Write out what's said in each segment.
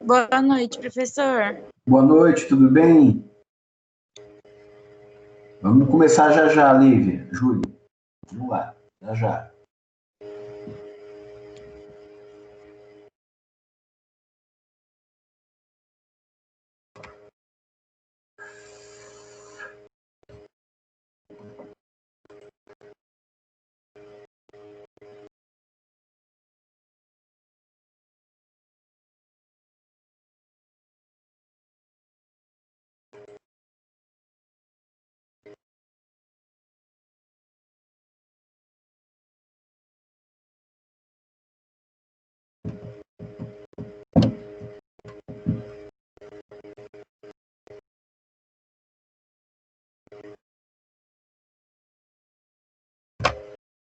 Boa noite, professor. Boa noite, tudo bem? Vamos começar já já, Lívia, Júlio. Vamos lá, já já.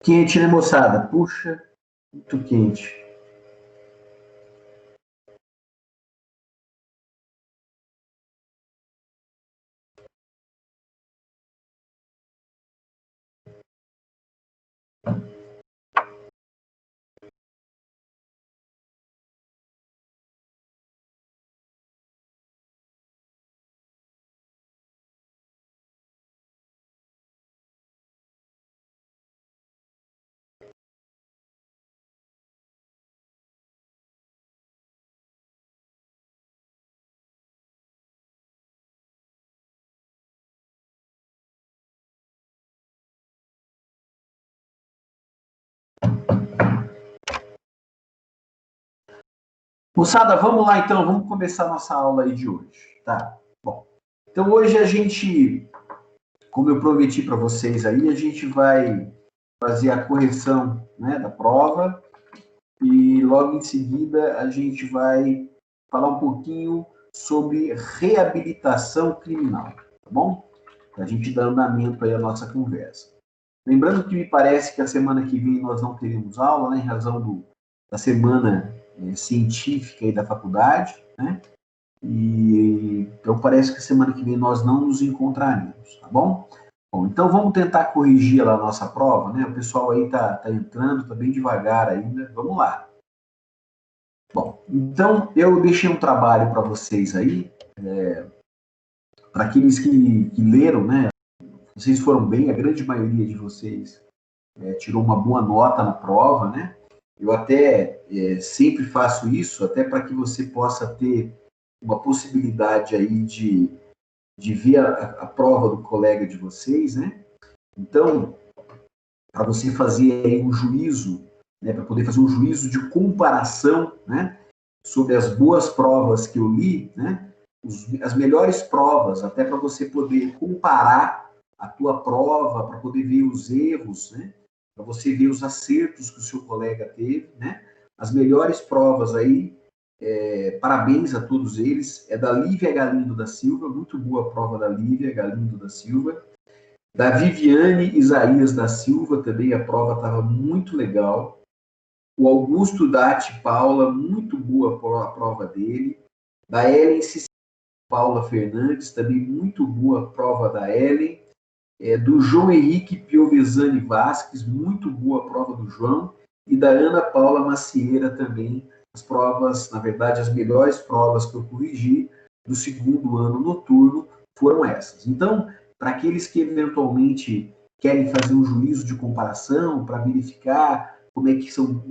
Quente, né, moçada? Puxa, muito quente. Moçada, vamos lá então, vamos começar a nossa aula aí de hoje, tá? Bom, então hoje a gente, como eu prometi para vocês aí, a gente vai fazer a correção, né, da prova e logo em seguida a gente vai falar um pouquinho sobre reabilitação criminal, tá bom? Para a gente dar andamento aí à nossa conversa. Lembrando que me parece que a semana que vem nós não teremos aula, né, em razão da semana científica aí da faculdade, né? E então parece que a semana que vem nós não nos encontraremos, tá bom? Bom, então vamos tentar corrigir lá a nossa prova, né? O pessoal aí tá entrando, tá bem devagar ainda. Vamos lá. Bom, então eu deixei um trabalho para vocês aí, para aqueles que leram, né? Vocês foram bem, a grande maioria de vocês tirou uma boa nota na prova, né? Eu até sempre faço isso, até para que você possa ter uma possibilidade aí de ver a prova do colega de vocês, né? Então, para você fazer aí um juízo, né, para poder fazer um juízo de comparação, né, sobre as boas provas que eu li, né, as melhores provas, até para você poder comparar a tua prova, para poder ver os erros, né, para você ver os acertos que o seu colega teve, né, as melhores provas aí Parabéns a todos eles. É da Lívia Galindo da Silva, muito boa a prova da Lívia Galindo da Silva. Da Viviane Isaías da Silva, também a prova estava muito legal. O Augusto Dati Paula, muito boa a prova dele. Da Ellen Paula Fernandes, também muito boa a prova da Ellen. Do João Henrique Piovesani Vasques, muito boa a prova do João. E da Ana Paula Macieira também, as provas, na verdade, as melhores provas que eu corrigi do segundo ano noturno foram essas. Então, para aqueles que eventualmente querem fazer um juízo de comparação, para verificar como é que são,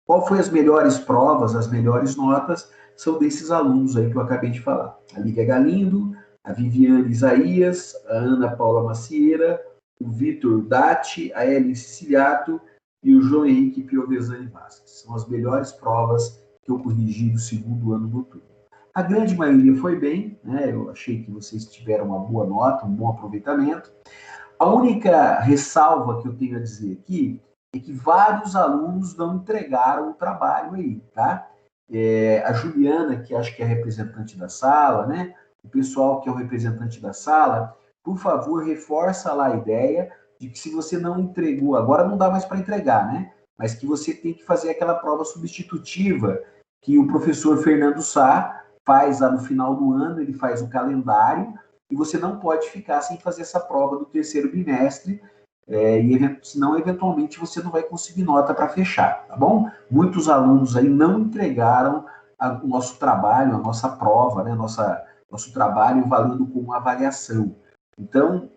qual foi as melhores provas, as melhores notas, são desses alunos aí que eu acabei de falar. A Lívia Galindo, a Viviane Isaías, a Ana Paula Macieira, o Vitor Dati, a Ellen Siciliato e o João Henrique Piovesani Vasques. São as melhores provas que eu corrigi do segundo ano noturno. A grande maioria foi bem, né? Eu achei que vocês tiveram uma boa nota, um bom aproveitamento. A única ressalva que eu tenho a dizer aqui é que vários alunos não entregaram o trabalho aí, tá? A Juliana, que acho que é representante da sala, né? O pessoal que é o representante da sala, por favor, reforça lá a ideia de que se você não entregou, agora não dá mais para entregar, né? Mas que você tem que fazer aquela prova substitutiva que o professor Fernando Sá faz lá no final do ano, ele faz o calendário, e você não pode ficar sem fazer essa prova do terceiro bimestre, senão, eventualmente, você não vai conseguir nota para fechar, tá bom? Muitos alunos aí não entregaram o nosso trabalho, a nossa prova, né? Nosso trabalho valendo como avaliação. Então,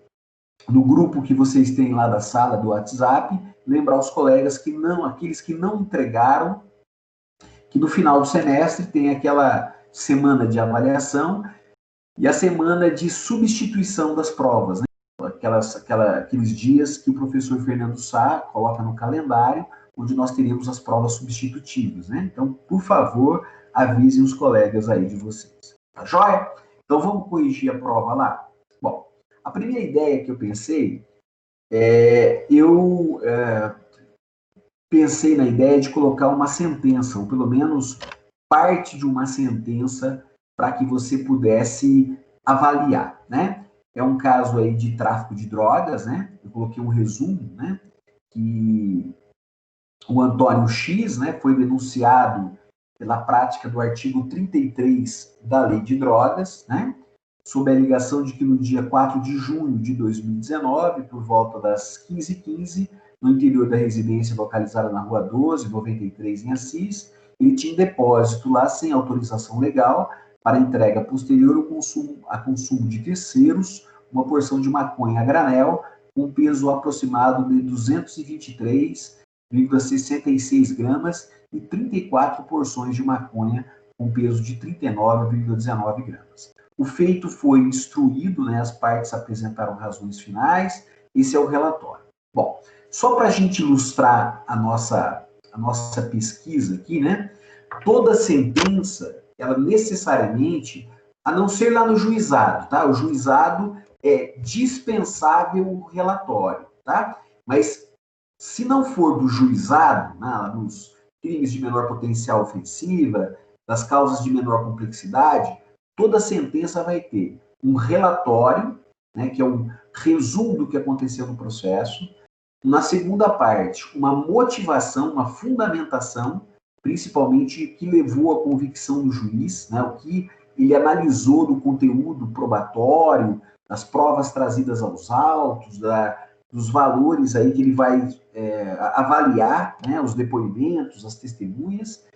no grupo que vocês têm lá da sala do WhatsApp, lembrar os colegas que não, aqueles que não entregaram, que no final do semestre tem aquela semana de avaliação e a semana de substituição das provas, né? Aqueles dias que o professor Fernando Sá coloca no calendário, onde nós teremos as provas substitutivas, né? Então, por favor, avisem os colegas aí de vocês. Tá joia? Então, vamos corrigir a prova lá? Bom, a primeira ideia que eu pensei, pensei na ideia de colocar uma sentença, ou pelo menos parte de uma sentença, para que você pudesse avaliar, né? É um caso aí de tráfico de drogas, né? Eu coloquei um resumo, né? Que o Antônio X, né, foi denunciado pela prática do artigo 33 da Lei de Drogas, né? Sob a alegação de que no dia 4 de junho de 2019, por volta das 15h15, no interior da residência localizada na Rua 12, 93, em Assis, ele tinha um depósito lá sem autorização legal para entrega posterior a consumo de terceiros, uma porção de maconha a granel, com um peso aproximado de 223,66 gramas e 34 porções de maconha com peso de 39,19 gramas. O feito foi instruído, né, as partes apresentaram razões finais, esse é o relatório. Bom, só para a gente ilustrar a nossa pesquisa aqui, né, toda sentença, ela necessariamente, a não ser lá no juizado, tá? O juizado é dispensável o relatório, tá? Mas se não for do juizado, né, dos crimes de menor potencial ofensiva, das causas de menor complexidade, toda sentença vai ter um relatório, né, que é um resumo do que aconteceu no processo. Na segunda parte, uma motivação, uma fundamentação, principalmente que levou à convicção do juiz, né, o que ele analisou do conteúdo probatório, das provas trazidas aos autos, dos valores aí que ele vai avaliar, né, os depoimentos, as testemunhas,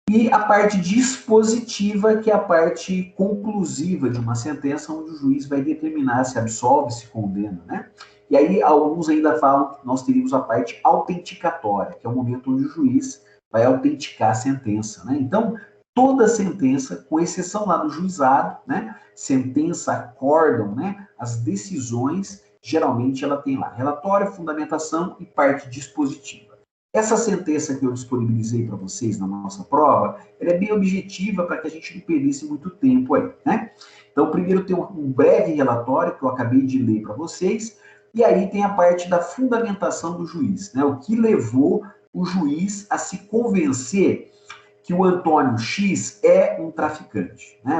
e a parte dispositiva, que é a parte conclusiva de uma sentença, onde o juiz vai determinar se absolve, se condena, né? E aí alguns ainda falam que nós teríamos a parte autenticatória, que é o momento onde o juiz vai autenticar a sentença, né? Então, toda sentença, com exceção lá do juizado, né? Sentença, acórdão, né? As decisões, geralmente ela tem lá relatório, fundamentação e parte dispositiva. Essa sentença que eu disponibilizei para vocês na nossa prova, ela é bem objetiva para que a gente não perdesse muito tempo aí, né? Então, primeiro tem um breve relatório que eu acabei de ler para vocês, e aí tem a parte da fundamentação do juiz, né? O que levou o juiz a se convencer que o Antônio X é um traficante, né?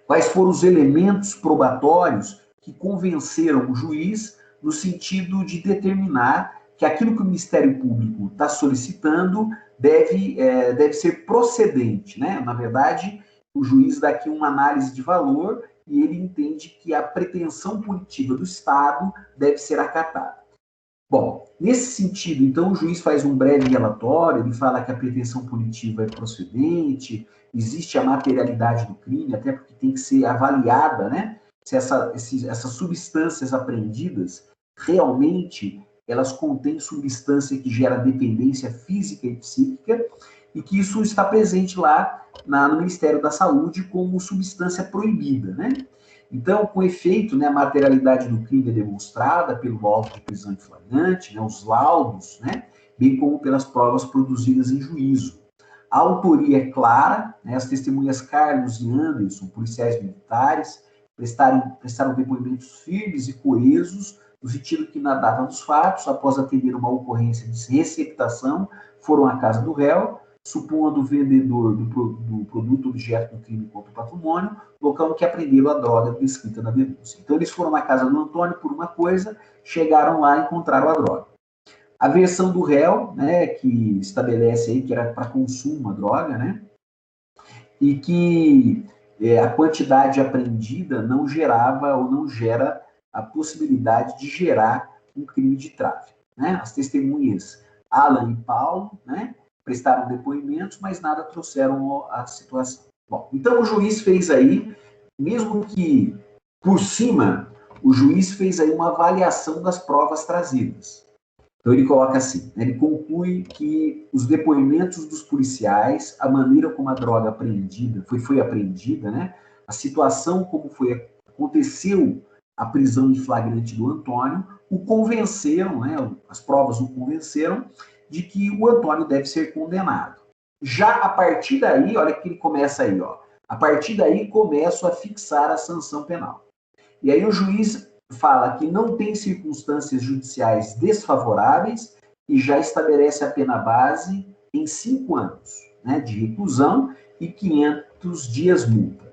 Quais foram os elementos probatórios que convenceram o juiz no sentido de determinar que aquilo que o Ministério Público está solicitando deve ser procedente, né? Na verdade, o juiz dá aqui uma análise de valor e ele entende que a pretensão punitiva do Estado deve ser acatada. Bom, nesse sentido, então, o juiz faz um breve relatório, ele fala que a pretensão punitiva é procedente, existe a materialidade do crime, até porque tem que ser avaliada, né? Se essas substâncias apreendidas, realmente, elas contêm substância que gera dependência física e psíquica, e que isso está presente lá no Ministério da Saúde como substância proibida, né? Então, com efeito, né, a materialidade do crime é demonstrada pelo auto de prisão em flagrante, né, os laudos, né, bem como pelas provas produzidas em juízo. A autoria é clara, né, as testemunhas Carlos e Anderson, policiais militares, prestaram depoimentos firmes e coesos, no sentido que, na data dos fatos, após atender uma ocorrência de receptação, foram à casa do réu, supondo o vendedor do produto objeto do crime contra o patrimônio, local em que apreenderam a droga descrita na denúncia. Então, eles foram na casa do Antônio por uma coisa, chegaram lá e encontraram a droga. A versão do réu, né, que estabelece aí que era para consumo a droga, né, e que a quantidade apreendida não gerava ou não gera a possibilidade de gerar um crime de tráfico, né? As testemunhas Alan e Paulo, né, prestaram depoimentos, mas nada trouxeram à situação. Bom, então o juiz fez aí, mesmo que por cima, o juiz fez aí uma avaliação das provas trazidas. Então ele coloca assim, né, ele conclui que os depoimentos dos policiais, a maneira como a droga apreendida, foi apreendida, né, a situação como aconteceu a prisão em flagrante do Antônio, o convenceram, né, as provas o convenceram de que o Antônio deve ser condenado. Já a partir daí, olha que ele começa aí, ó, a partir daí começo a fixar a sanção penal. E aí o juiz fala que não tem circunstâncias judiciais desfavoráveis e já estabelece a pena base em 5 anos, né, de reclusão e 500 dias multa.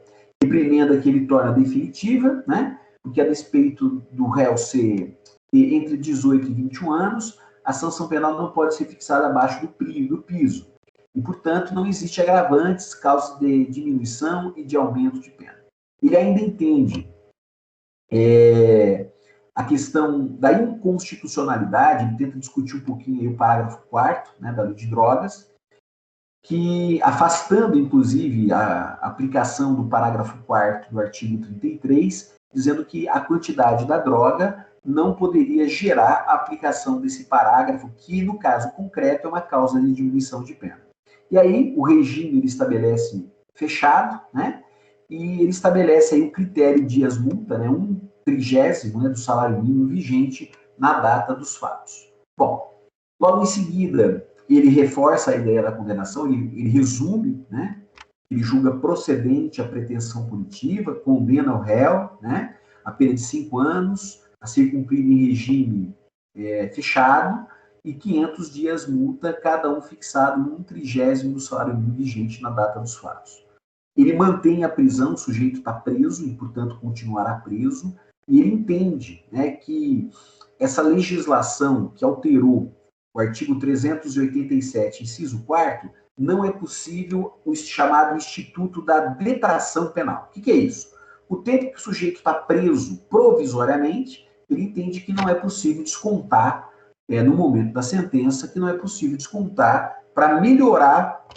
Reprimenda que ele torna definitiva, né, porque a despeito do réu ser entre 18 e 21 anos, a sanção penal não pode ser fixada abaixo do piso. E, portanto, não existe agravantes, causa de diminuição e de aumento de pena. Ele ainda entende a questão da inconstitucionalidade, ele tenta discutir um pouquinho aí o parágrafo 4º, né, da Lei de Drogas, que, afastando, inclusive, a aplicação do parágrafo 4º do artigo 33, dizendo que a quantidade da droga não poderia gerar a aplicação desse parágrafo, que, no caso concreto, é uma causa de diminuição de pena. E aí, o regime ele estabelece fechado, né? E ele estabelece aí o critério dias-multa, né? 1/30, né, do salário mínimo vigente na data dos fatos. Bom, logo em seguida, ele reforça a ideia da condenação, ele resume, né? Ele julga procedente a pretensão punitiva, condena o réu, né, a pena de 5 anos, a ser cumprido em regime fechado, e 500 dias multa, cada um fixado em 1/30 do salário mínimo vigente na data dos fatos. Ele mantém a prisão, o sujeito está preso e, portanto, continuará preso, e ele entende, né, que essa legislação que alterou o artigo 387, inciso 4º, não é possível o chamado Instituto da Detração Penal. O que é isso? O tempo que o sujeito está preso provisoriamente, ele entende que não é possível descontar, no momento da sentença, que não é possível descontar para melhorar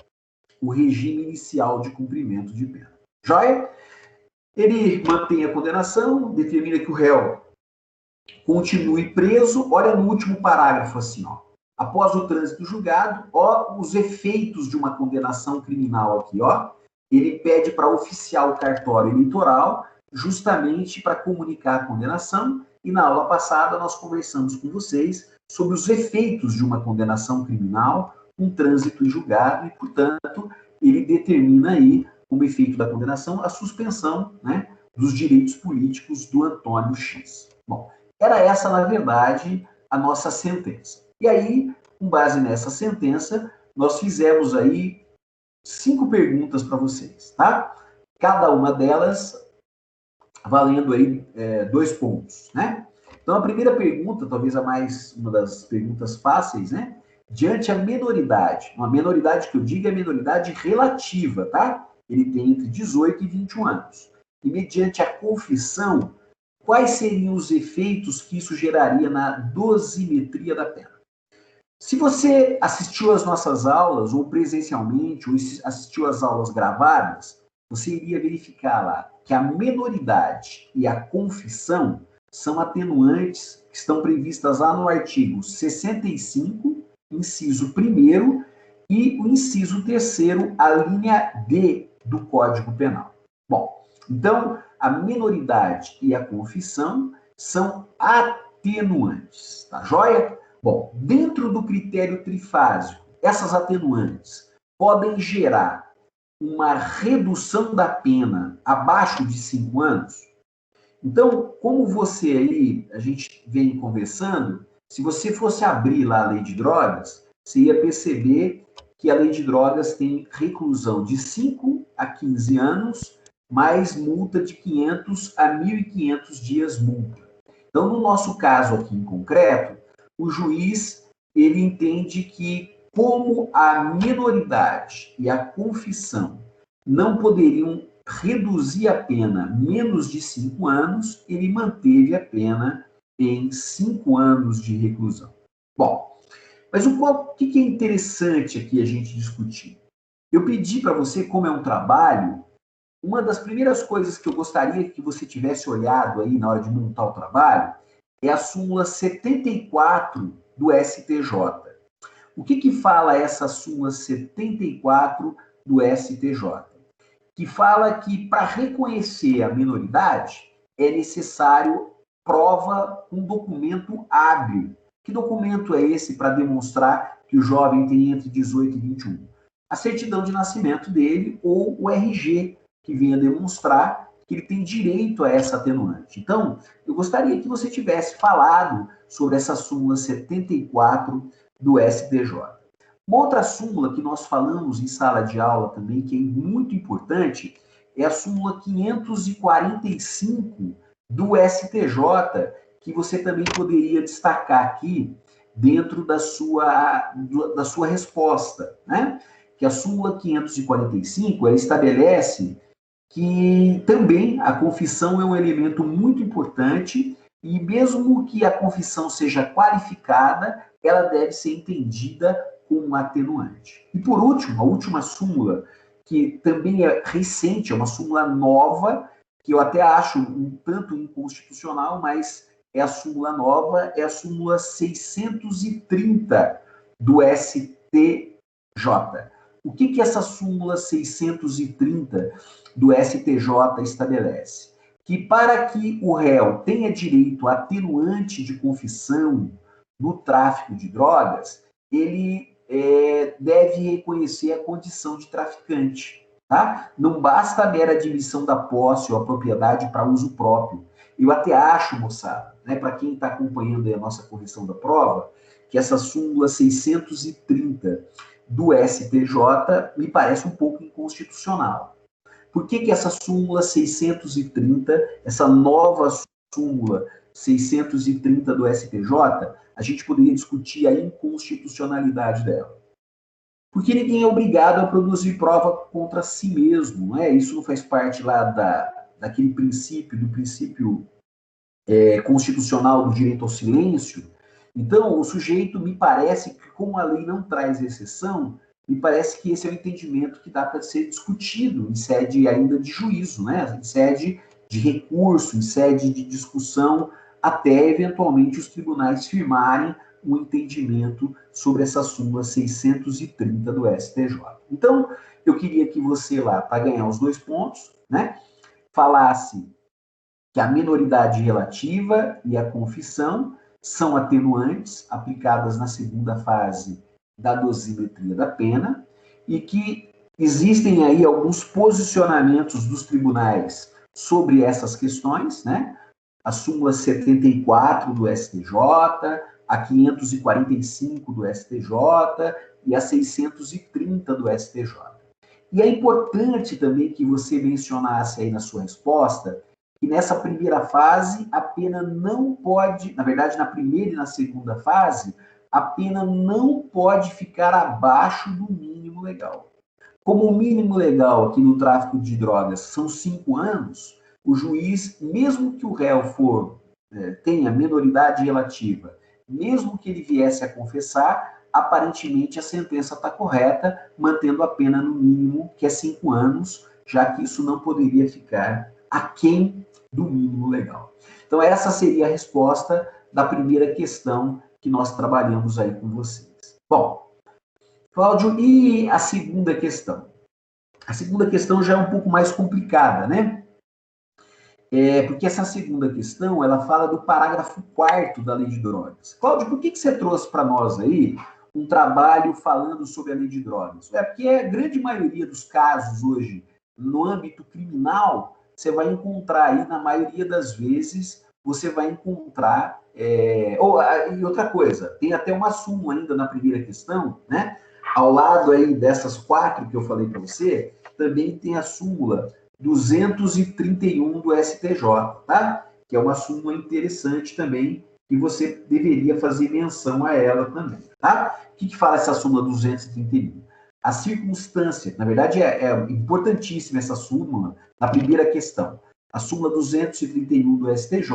o regime inicial de cumprimento de pena. Joia? Ele mantém a condenação, determina que o réu continue preso. Olha no último parágrafo assim, ó. Após o trânsito julgado, ó, os efeitos de uma condenação criminal aqui, ó. Ele pede para oficiar o cartório eleitoral, justamente para comunicar a condenação. E na aula passada nós conversamos com vocês sobre os efeitos de uma condenação criminal, um trânsito em julgado, e, portanto, ele determina aí, como efeito da condenação, a suspensão, né, dos direitos políticos do Antônio X. Bom, era essa, na verdade, a nossa sentença. E aí, com base nessa sentença, nós fizemos aí 5 perguntas para vocês, tá? Cada uma delas valendo aí 2 pontos, né? Então, a primeira pergunta, talvez uma das perguntas fáceis, né? Diante a menoridade, uma menoridade que eu digo é menoridade relativa, tá? Ele tem entre 18 e 21 anos. E mediante a confissão, quais seriam os efeitos que isso geraria na dosimetria da pena? Se você assistiu às nossas aulas, ou presencialmente, ou assistiu às aulas gravadas, você iria verificar lá que a menoridade e a confissão são atenuantes que estão previstas lá no artigo 65, inciso 1º, e o inciso 3º, a linha D do Código Penal. Bom, então, a menoridade e a confissão são atenuantes, tá joia? Bom, dentro do critério trifásico, essas atenuantes podem gerar uma redução da pena abaixo de 5 anos. Então, como você aí, a gente vem conversando, se você fosse abrir lá a lei de drogas, você ia perceber que a lei de drogas tem reclusão de 5 a 15 anos, mais multa de 500 a 1.500 dias multa. Então, no nosso caso aqui em concreto, o juiz, ele entende que, como a menoridade e a confissão não poderiam reduzir a pena menos de 5 anos, ele manteve a pena em 5 anos de reclusão. Bom, mas o que é interessante aqui a gente discutir? Eu pedi para você, como é um trabalho, uma das primeiras coisas que eu gostaria que você tivesse olhado aí na hora de montar o trabalho é a súmula 74 do STJ. O que fala essa súmula 74 do STJ? Que fala que para reconhecer a menoridade é necessário prova com documento hábil. Que documento é esse para demonstrar que o jovem tem entre 18 e 21? A certidão de nascimento dele ou o RG, que venha demonstrar que ele tem direito a essa atenuante. Então, eu gostaria que você tivesse falado sobre essa súmula 74 do STJ. Uma outra súmula que nós falamos em sala de aula também, que é muito importante, é a súmula 545 do STJ, que você também poderia destacar aqui dentro da sua resposta, né? Que a súmula 545, ela estabelece que também a confissão é um elemento muito importante e mesmo que a confissão seja qualificada, ela deve ser entendida como um atenuante. E por último, a última súmula, que também é recente, é uma súmula nova, que eu até acho um tanto inconstitucional, mas é a súmula nova, é a súmula 630 do STJ. O que essa súmula 630 do STJ estabelece? Que para que o réu tenha direito a atenuante de confissão no tráfico de drogas, ele deve reconhecer a condição de traficante. Tá? Não basta a mera admissão da posse ou a propriedade para uso próprio. Eu até acho, moçada, né, para quem está acompanhando a nossa correção da prova, que essa súmula 630 do STJ me parece um pouco inconstitucional. Por que essa súmula 630, essa nova súmula 630 do STJ, a gente poderia discutir a inconstitucionalidade dela? Porque ninguém é obrigado a produzir prova contra si mesmo, não é? Isso não faz parte lá daquele princípio, do princípio constitucional do direito ao silêncio. Então, o sujeito, me parece que, como a lei não traz exceção, me parece que esse é o entendimento que dá para ser discutido em sede ainda de juízo, né? Em sede de recurso, em sede de discussão, até eventualmente os tribunais firmarem um entendimento sobre essa súmula 630 do STJ. Então, eu queria que você lá, para ganhar os 2 pontos, né, falasse que a menoridade relativa e a confissão são atenuantes aplicadas na segunda fase da dosimetria da pena e que existem aí alguns posicionamentos dos tribunais sobre essas questões, né? A súmula 74 do STJ, a 545 do STJ e a 630 do STJ. E é importante também que você mencionasse aí na sua resposta que nessa primeira fase a pena não pode, na verdade, na primeira e na segunda fase, a pena não pode ficar abaixo do mínimo legal. Como o mínimo legal aqui no tráfico de drogas são 5 anos, o juiz, mesmo que o réu tenha minoridade relativa, mesmo que ele viesse a confessar, aparentemente a sentença está correta, mantendo a pena no mínimo, que é 5 anos, já que isso não poderia ficar aquém do mínimo legal. Então, essa seria a resposta da primeira questão que nós trabalhamos aí com vocês. Bom, Cláudio, e a segunda questão? A segunda questão já é um pouco mais complicada, né? Porque essa segunda questão, ela fala do parágrafo 4º da Lei de Drogas. Cláudio, por que você trouxe para nós aí um trabalho falando sobre a Lei de Drogas? Porque a grande maioria dos casos hoje, no âmbito criminal, você vai encontrar aí, na maioria das vezes, você vai encontrar... E outra coisa, tem até uma súmula ainda na primeira questão, né? Ao lado aí dessas 4 que eu falei para você, também tem a súmula 231 do STJ, tá? Que é uma súmula interessante também, que você deveria fazer menção a ela também, tá? O que fala essa súmula 231? A circunstância, na verdade é importantíssima essa súmula, na primeira questão. A súmula 231 do STJ,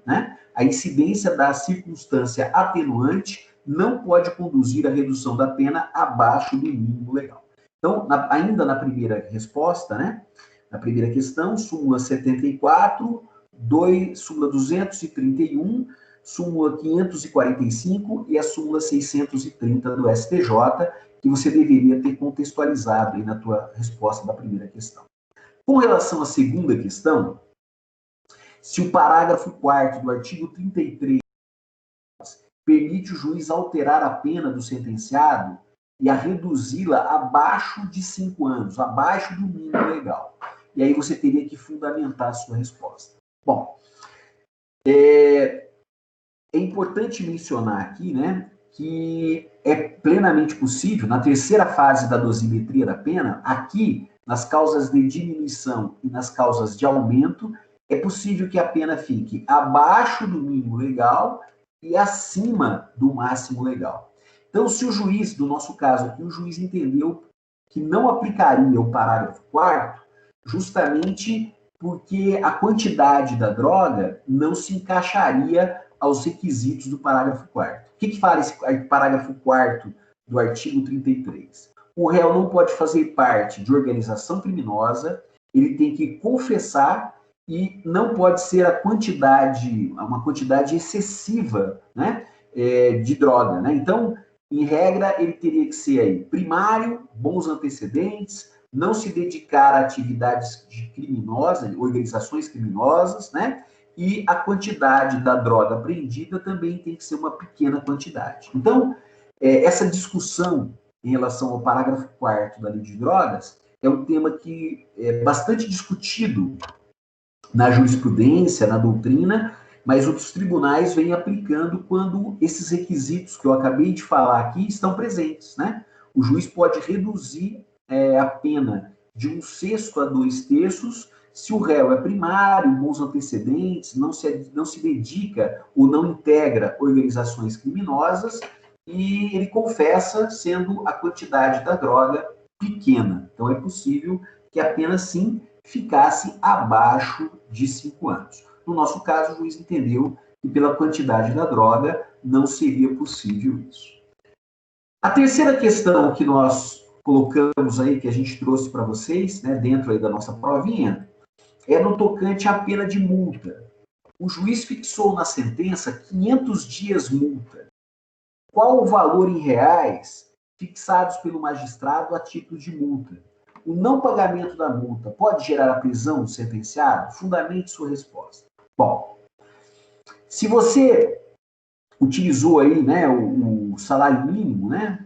né? A incidência da circunstância atenuante não pode conduzir à redução da pena abaixo do mínimo legal. Então, ainda na primeira resposta, né? Na primeira questão, súmula 74, súmula 231, súmula 545 e a súmula 630 do STJ, que você deveria ter contextualizado aí na tua resposta da primeira questão. Com relação à segunda questão, se o parágrafo 4º do artigo 33 permite o juiz alterar a pena do sentenciado e a reduzi-la abaixo de 5 anos, abaixo do mínimo legal. E aí você teria que fundamentar a sua resposta. Bom, é importante mencionar aqui, né, que é plenamente possível, na terceira fase da dosimetria da pena, aqui, nas causas de diminuição e nas causas de aumento, é possível que a pena fique abaixo do mínimo legal e acima do máximo legal. Então, se o juiz, no nosso caso aqui, o juiz entendeu que não aplicaria o parágrafo 4º, justamente porque a quantidade da droga não se encaixaria aos requisitos do parágrafo 4º. O que fala esse parágrafo 4º do artigo 33? O réu não pode fazer parte de organização criminosa, ele tem que confessar e não pode ser uma quantidade excessiva, né, de droga, né? Então, em regra, ele teria que ser aí primário, bons antecedentes, não se dedicar a atividades criminosas, organizações criminosas, né? E a quantidade da droga apreendida também tem que ser uma pequena quantidade. Então, essa discussão em relação ao parágrafo 4º da Lei de Drogas é um tema que é bastante discutido na jurisprudência, na doutrina, mas outros tribunais vêm aplicando quando esses requisitos que eu acabei de falar aqui estão presentes, né? O juiz pode reduzir a pena de 1/6 a 2/3 se o réu é primário, bons antecedentes, não se dedica ou não integra organizações criminosas e ele confessa sendo a quantidade da droga pequena. Então, é possível que a pena, sim, ficasse abaixo de 5 anos. No nosso caso, o juiz entendeu que pela quantidade da droga não seria possível isso. A terceira questão que nós colocamos aí, que a gente trouxe para vocês, né, dentro aí da nossa provinha, é no tocante à pena de multa. O juiz fixou na sentença 500 dias multa. Qual o valor em reais fixados pelo magistrado a título de multa? O não pagamento da multa pode gerar a prisão do sentenciado? Fundamente sua resposta. Bom, se você utilizou aí, né, o salário mínimo, né,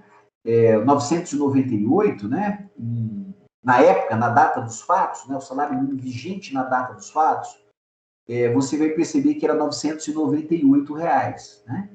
998, né, na época, na data dos fatos, né, o salário mínimo vigente na data dos fatos, você vai perceber que era R$ 998, né?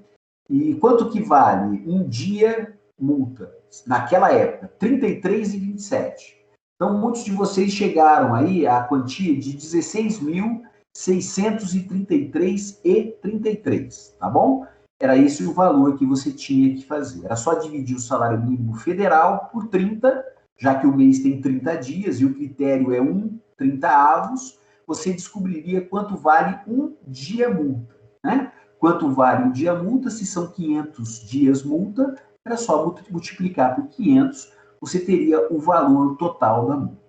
E quanto que vale um dia multa, naquela época, 33 e 27. Então, muitos de vocês chegaram aí à quantia de 16.633,33, tá bom? Era esse o valor que você tinha que fazer. Era só dividir o salário mínimo federal por 30, já que o mês tem 30 dias e o critério é 1/30, você descobriria quanto vale um dia multa, né? Quanto vale um dia multa, se são 500 dias multa, era só multiplicar por 500, você teria o valor total da multa.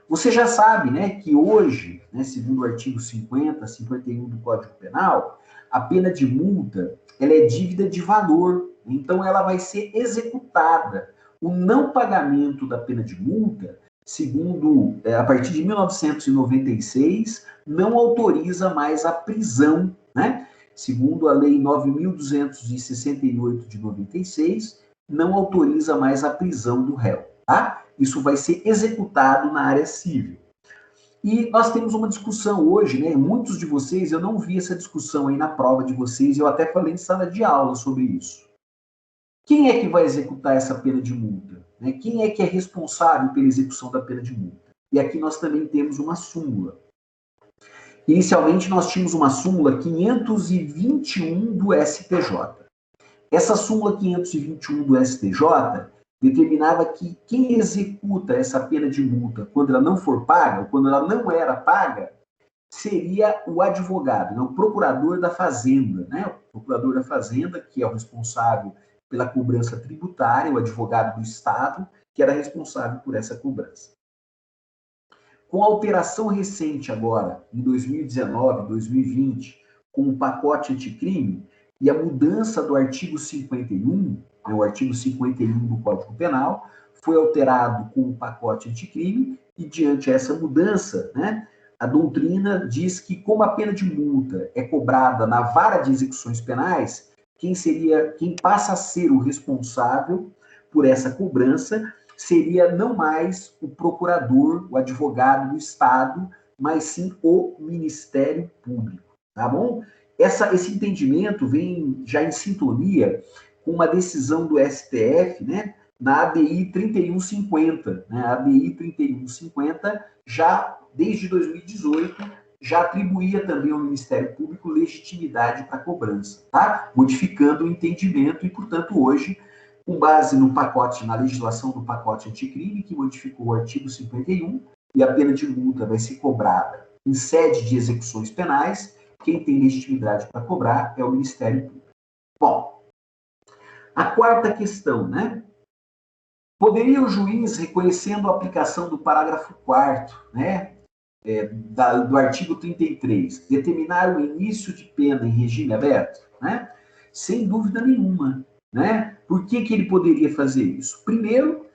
Você já sabe, né, que hoje, né, segundo o artigo 50, 51 do Código Penal, a pena de multa, ela é dívida de valor, então ela vai ser executada. O não pagamento da pena de multa, segundo, a partir de 1996, não autoriza mais a prisão, né? Segundo a Lei 9.268 de 96, não autoriza mais a prisão do réu, tá? Isso vai ser executado na área civil. E nós temos uma discussão hoje, né? Muitos de vocês, eu não vi essa discussão aí na prova de vocês, eu até falei em sala de aula sobre isso. Quem é que vai executar essa pena de multa? Né? Quem é que é responsável pela execução da pena de multa? E aqui nós também temos uma súmula. Inicialmente, nós tínhamos uma súmula 521 do STJ. Essa súmula 521 do STJ determinava que quem executa essa pena de multa quando ela não for paga, ou quando ela não era paga, seria o advogado, né? O procurador da Fazenda, né? O procurador da Fazenda, que é o responsável pela cobrança tributária, o advogado do Estado, que era responsável por essa cobrança. Com a alteração recente agora, em 2019, 2020, com o pacote anticrime e a mudança do artigo 51, né, o artigo 51 do Código Penal, foi alterado com o pacote anticrime e, diante dessa mudança, né, a doutrina diz que, como a pena de multa é cobrada na vara de execuções penais, quem passa a ser o responsável por essa cobrança seria não mais o procurador, o advogado do Estado, mas sim o Ministério Público, tá bom? Esse entendimento vem já em sintonia com uma decisão do STF, né, na ABI 3150. Né? A ABI 3150, já desde 2018, já atribuía também ao Ministério Público legitimidade para a cobrança, tá? Modificando o entendimento e, portanto, hoje, com base no pacote, na legislação do pacote anticrime, que modificou o artigo 51, e a pena de multa vai ser cobrada em sede de execuções penais, quem tem legitimidade para cobrar é o Ministério Público. Bom, a quarta questão, né? Poderia o juiz, reconhecendo a aplicação do parágrafo 4º, né, do artigo 33, determinar o início de pena em regime aberto? Né? Sem dúvida nenhuma. Né? Por que ele poderia fazer isso? Primeiro,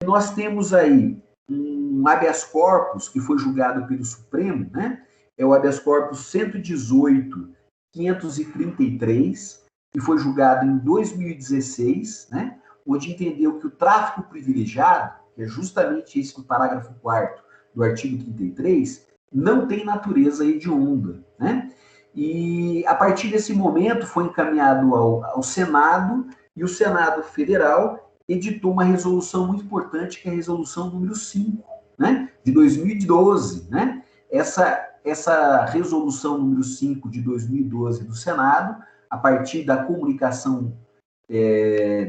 nós temos aí um habeas corpus que foi julgado pelo Supremo, né? É o habeas corpus 118.533, que foi julgado em 2016, né? Onde entendeu que o tráfico privilegiado, que é justamente esse do parágrafo 4º do artigo 33, não tem natureza hedionda, né? E a partir desse momento foi encaminhado ao Senado, e o Senado Federal editou uma resolução muito importante, que é a resolução número 5, né, de 2012. Né? Essa resolução número 5 de 2012 do Senado, a partir da comunicação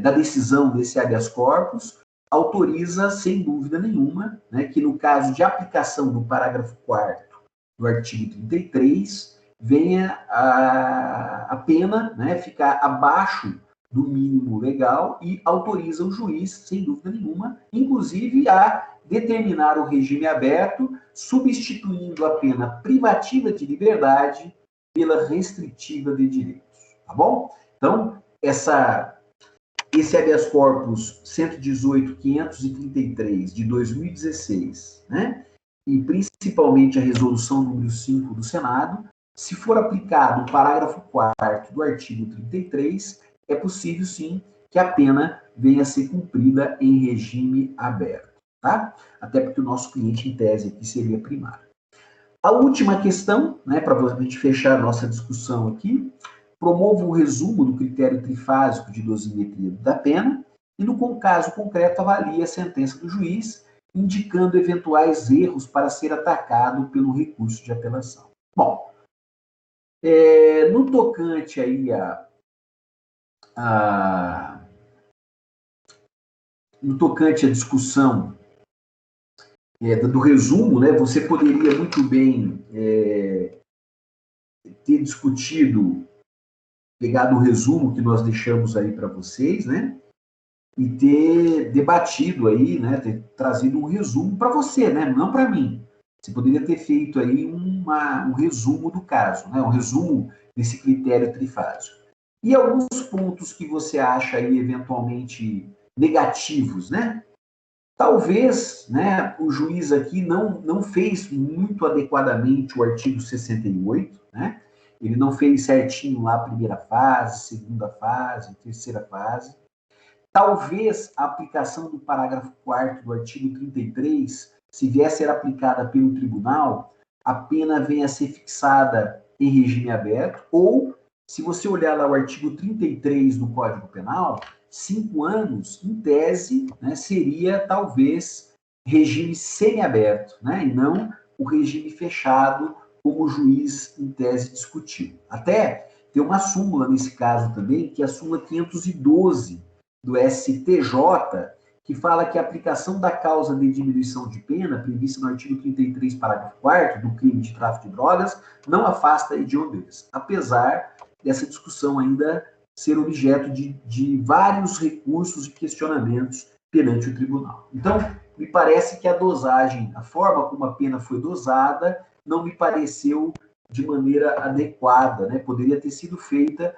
da decisão desse habeas corpus, autoriza, sem dúvida nenhuma, né, que no caso de aplicação do parágrafo 4º do artigo 33, venha a pena, né, ficar abaixo do mínimo legal e autoriza o juiz, sem dúvida nenhuma, inclusive a determinar o regime aberto, substituindo a pena privativa de liberdade pela restritiva de direitos. Tá bom? Então, esse habeas corpus 118.533 de 2016, né? E principalmente a resolução número 5 do Senado, se for aplicado o parágrafo 4º do artigo 33, é possível, sim, que a pena venha a ser cumprida em regime aberto, tá? Até porque o nosso cliente, em tese, aqui seria primário. A última questão, né, para a gente fechar a nossa discussão aqui, promova o resumo do critério trifásico de dosimetria da pena, e no caso concreto avalia a sentença do juiz, indicando eventuais erros para ser atacado pelo recurso de apelação. Bom, no tocante aí no tocante à discussão do resumo, né, você poderia muito bem ter discutido, pegado o resumo que nós deixamos aí para vocês, né, e ter debatido aí, né, ter trazido um resumo para você, né, não para mim. Você poderia ter feito aí um resumo do caso, né, um resumo desse critério trifásico. E alguns pontos que você acha aí eventualmente negativos, né? Talvez, né, o juiz aqui não fez muito adequadamente o artigo 68, né? Ele não fez certinho lá a primeira fase, segunda fase, terceira fase. Talvez a aplicação do parágrafo 4º do artigo 33, se vier a ser aplicada pelo tribunal, a pena venha a ser fixada em regime aberto, ou, se você olhar lá o artigo 33 do Código Penal, 5 anos, em tese, né, seria talvez regime semiaberto, né, e não o regime fechado, como o juiz, em tese, discutiu. Até tem uma súmula nesse caso também, que é a súmula 512 do STJ, que fala que a aplicação da causa de diminuição de pena, prevista no artigo 33, parágrafo 4º, do crime de tráfico de drogas, não afasta a hediondez, apesar dessa discussão ainda ser objeto de vários recursos e questionamentos perante o tribunal. Então, me parece que a dosagem, a forma como a pena foi dosada, não me pareceu de maneira adequada, né? Poderia ter sido feita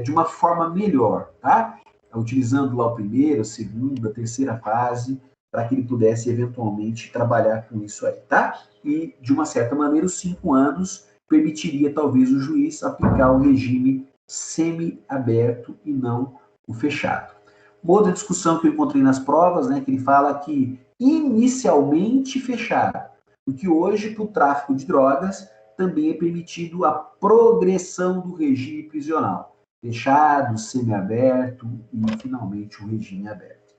de uma forma melhor, tá? Utilizando lá o primeiro, a segunda, a terceira fase, para que ele pudesse eventualmente trabalhar com isso aí, tá? E, de uma certa maneira, os 5 anos permitiria, talvez, o juiz aplicar o regime semi-aberto e não o fechado. Uma outra discussão que eu encontrei nas provas, né, que ele fala que inicialmente fechado, porque hoje, para o tráfico de drogas, também é permitido a progressão do regime prisional. Fechado, semiaberto e, finalmente, o regime aberto.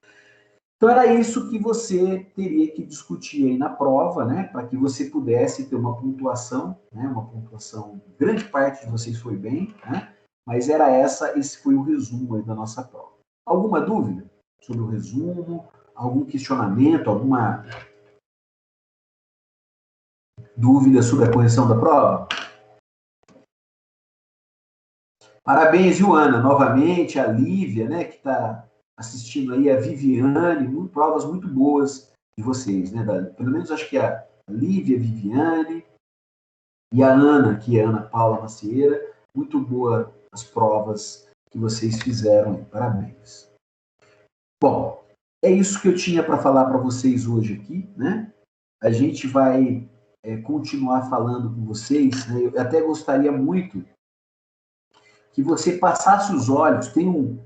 Então, era isso que você teria que discutir aí na prova, né, para que você pudesse ter uma pontuação, né, uma pontuação, grande parte de vocês foi bem, né, mas esse foi o resumo aí da nossa prova. Alguma dúvida sobre o resumo? Algum questionamento? Alguma dúvida sobre a correção da prova? Parabéns, Joana, novamente, a Lívia, né, que está assistindo aí, a Viviane, provas muito boas de vocês, né, pelo menos acho que a Lívia, a Viviane e a Ana, que é a Ana Paula Macieira, muito boa as provas que vocês fizeram, parabéns. Bom, é isso que eu tinha para falar para vocês hoje aqui, né, a gente vai continuar falando com vocês, né, eu até gostaria muito que você passasse os olhos, tem um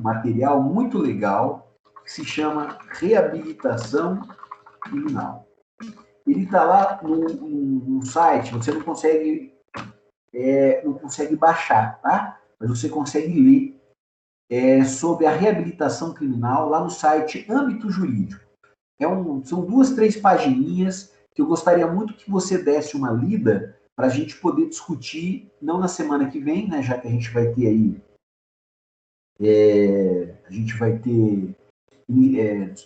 material muito legal que se chama Reabilitação Criminal. Ele está lá no site, você não consegue baixar, tá? Mas você consegue ler sobre a reabilitação criminal lá no site Âmbito Jurídico. São 2, 3 pagininhas que eu gostaria muito que você desse uma lida para a gente poder discutir, não na semana que vem, né, já que a gente vai ter aí,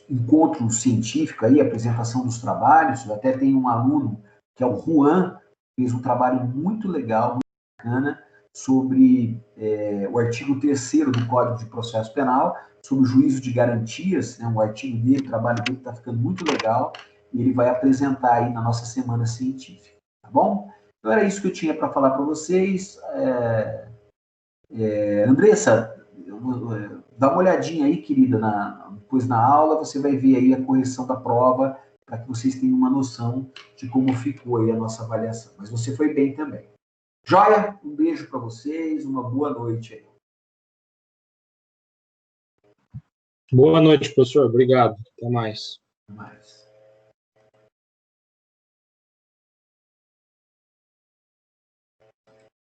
encontro científico aí, apresentação dos trabalhos. Até tem um aluno, que é o Juan, fez um trabalho muito legal, muito bacana, sobre o artigo 3º do Código de Processo Penal, sobre o juízo de garantias, né, um artigo dele, o trabalho dele está ficando muito legal, e ele vai apresentar aí na nossa semana científica, tá bom? Então, era isso que eu tinha para falar para vocês. Andressa, dá uma olhadinha aí, querida, depois na aula, você vai ver aí a correção da prova, para que vocês tenham uma noção de como ficou aí a nossa avaliação. Mas você foi bem também. Joia? Um beijo para vocês, uma boa noite aí. Boa noite, professor. Obrigado. Até mais. Até mais.